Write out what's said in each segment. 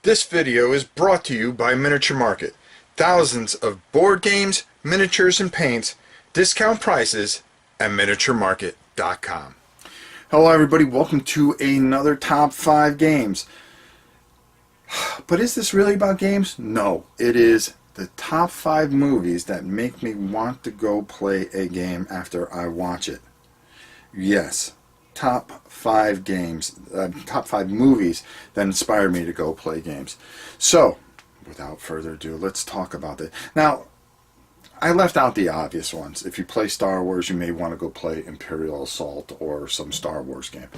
This video is brought to you by Miniature Market. Thousands of board games, miniatures, and paints, discount prices at miniaturemarket.com. Hello everybody, welcome to another Top 5 Games. But is this really about games? No, it is the top 5 movies that make me want to go play a game after I watch it. Yes, top 5 games, top 5 movies that inspired me to go play games. So, without further ado, let's talk about it. Now, I left out the obvious ones. If you play Star Wars, you may want to go play Imperial Assault or some Star Wars game.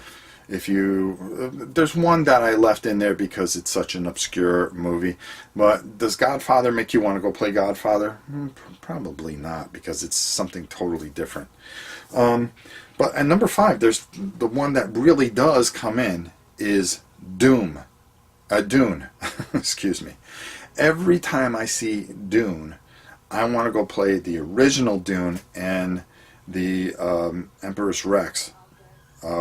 There's one that I left in there because it's such an obscure movie. But does Godfather make you want to go play Godfather? Probably not, because it's something totally different. But at number 5, there's the one that really does come in is Dune. Excuse me. Every time I see Dune, I want to go play the original Dune and the Emperor's Rex,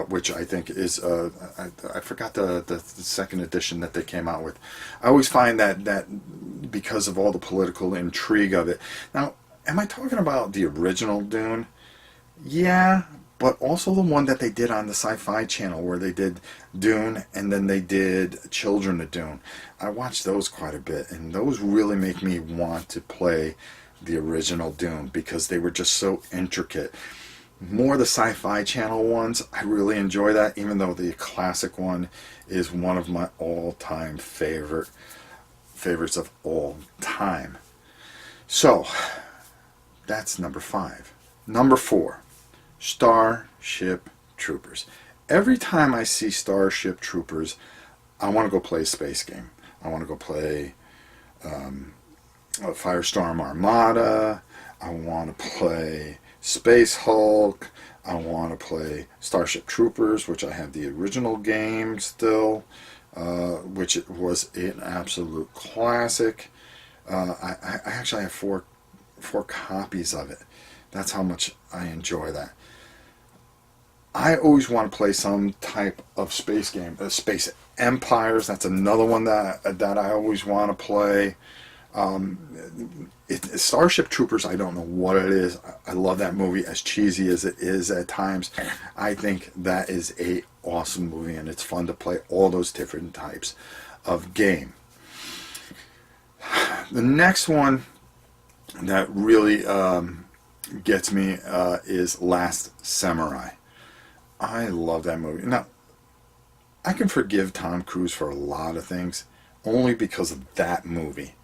which I think is I forgot the second edition that they came out with. I always find that because of all the political intrigue of it. Now, am I talking about the original Dune? Yeah, but also the one that they did on the Sci-Fi Channel, where they did Dune and then they did Children of Dune. I watched those quite a bit, and those really make me want to play the original Dune because they were just so intricate. More the Sci-Fi Channel ones, I really enjoy that, even though the classic one is one of my all-time favorites of all time. So, that's number 5. Number 4, Starship Troopers. Every time I see Starship Troopers, I want to go play a space game. I want to go play Firestorm Armada. I want to play Space Hulk. I want to play Starship Troopers, which I have the original game still, which it was an absolute classic. I actually have four copies of it. That's how much I enjoy that. I always want to play some type of space game. Space Empires, that's another one that I always want to play. Starship Troopers, I don't know what it is. I love that movie, as cheesy as it is at times. I think that is a awesome movie, and it's fun to play all those different types of game. The next one that really gets me is Last Samurai. I love that movie. Now, I can forgive Tom Cruise for a lot of things, only because of that movie.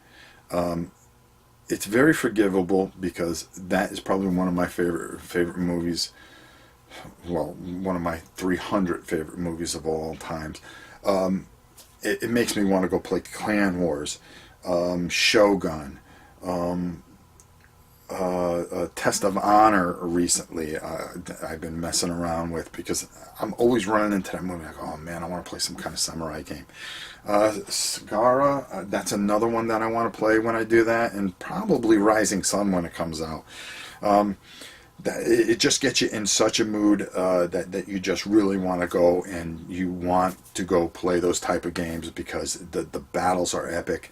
It's very forgivable because that is probably one of my favorite movies. Well, one of my 300 favorite movies of all times. It makes me want to go play Clan Wars, Shogun, Test of Honor recently. I've been messing around with because I'm always running into that movie. Like, oh man, I want to play some kind of samurai game. Sagara, that's another one that I want to play when I do that, and probably Rising Sun when it comes out. It just gets you in such a mood that you just really want to go, and you want to go play those type of games because the battles are epic.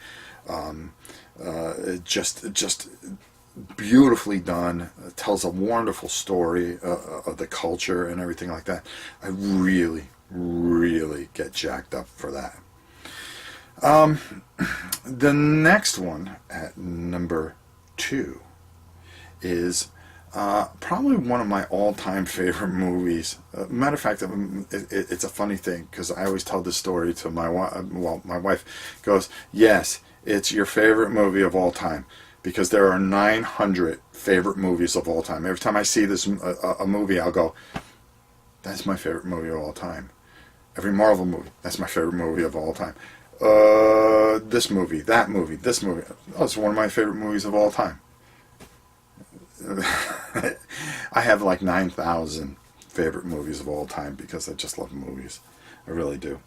Just beautifully done. It tells a wonderful story of the culture and everything like that. I really get jacked up for that. The next one at number 2 is probably one of my all-time favorite movies. Matter of fact, it's a funny thing because I always tell this story to my wife. Well, my wife goes, "Yes, it's your favorite movie of all time." Because there are 900 favorite movies of all time. Every time I see this a movie, I'll go, "That's my favorite movie of all time." Every Marvel movie, that's my favorite movie of all time. This movie, that movie, this movie. Oh, it's one of my favorite movies of all time. I have like 9,000 favorite movies of all time because I just love movies. I really do.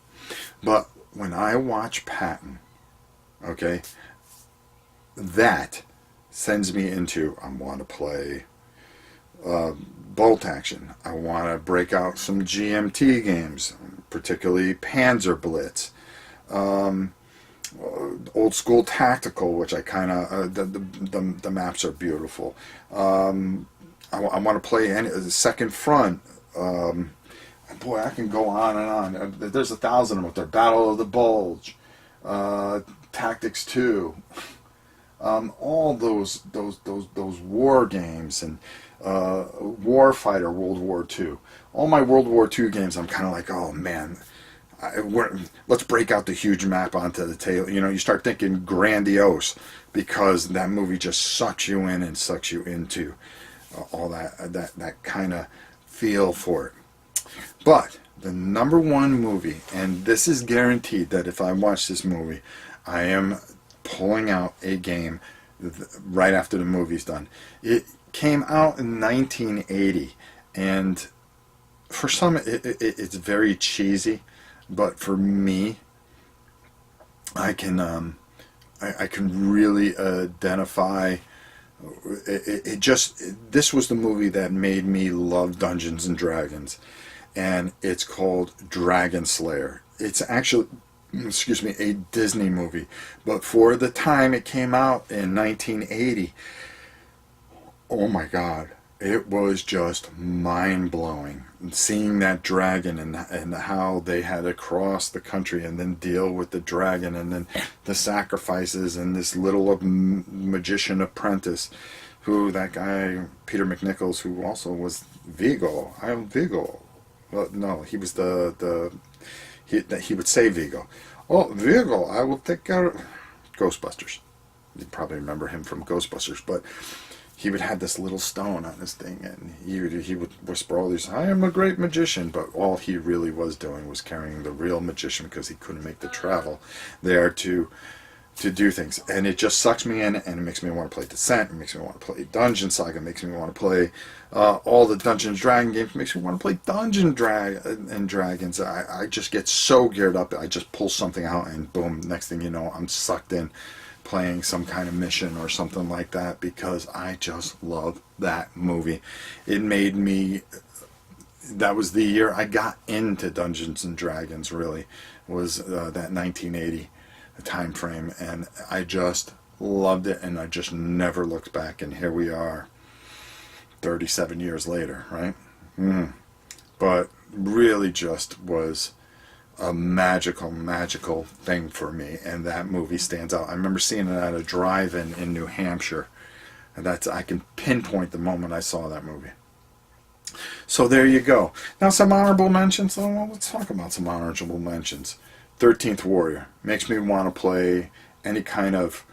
But when I watch Patton, okay, that sends me into, I want to play bolt action. I want to break out some GMT games, particularly Panzer Blitz. old school tactical, which I kind of the maps are beautiful. I want to play the Second Front. Boy, I can go on and on. There's 1,000 of them. There, Battle of the Bulge, Tactics 2, all those war games and Warfighter World War II. All my World War II games, I'm kind of like, oh man, let's break out the huge map onto the table. You know, you start thinking grandiose because that movie just sucks you in and sucks you into all that kind of feel for it. But the number one movie, and this is guaranteed that if I watch this movie, I am pulling out a game right after the movie's done. It came out in 1980, and for some it's very cheesy, but for me, I can really identify. This was the movie that made me love Dungeons and Dragons, and it's called Dragon Slayer. It's actually, excuse me, a Disney movie, but for the time it came out in 1980, oh my God, it was just mind-blowing. Seeing that dragon and how they had to cross the country and then deal with the dragon and then the sacrifices and this little magician apprentice, who that guy, Peter McNichols, who also was Vigo. I'm Vigo. Well, no, he was he would say Vigo. Oh, Vigo, I will take care of Ghostbusters. You probably remember him from Ghostbusters, but he would have this little stone on his thing, and he would whisper all these, I am a great magician, but all he really was doing was carrying the real magician because he couldn't make the travel there to do things. And it just sucks me in, and it makes me want to play Descent, it makes me want to play Dungeon Saga, it makes me want to play all the Dungeons & Dragons games, it makes me want to play and Dragons. I just get so geared up, I just pull something out, and boom, next thing you know, I'm sucked in playing some kind of mission or something like that, because I just love that movie. It made me, that was the year I got into Dungeons and Dragons, really, was that 1980 time frame, and I just loved it, and I just never looked back, and here we are 37 years later, right? But really just was a magical thing for me, and that movie stands out. I remember seeing it at a drive-in in New Hampshire, and I can pinpoint the moment I saw that movie. So there you go. Now some honorable mentions. Well, let's talk about some honorable mentions. 13th Warrior makes me want to play any kind of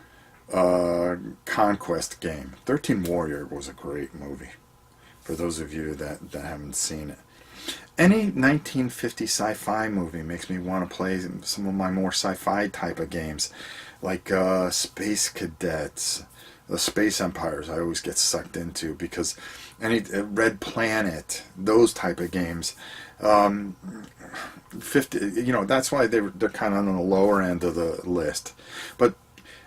conquest game. 13th Warrior was a great movie, for those of you that haven't seen it. Any 1950 sci-fi movie makes me want to play some of my more sci-fi type of games, like Space Cadets, the Space Empires. I always get sucked into, because any Red Planet, those type of games. 50, you know, that's why they're kind of on the lower end of the list. But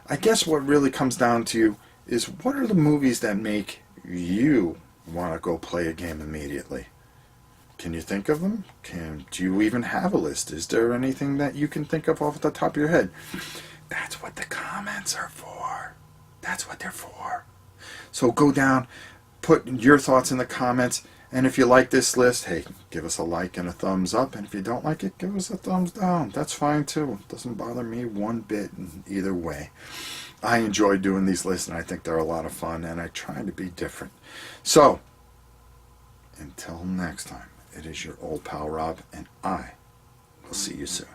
I guess what really comes down to is, what are the movies that make you want to go play a game immediately? Can you think of them? Do you even have a list? Is there anything that you can think of off the top of your head? That's what the comments are for. That's what they're for. So go down, put your thoughts in the comments, and if you like this list, hey, give us a like and a thumbs up, and if you don't like it, give us a thumbs down. That's fine too. It doesn't bother me one bit either way. I enjoy doing these lists, and I think they're a lot of fun, and I try to be different. So, until next time, it is your old pal Rob, and I will see you soon.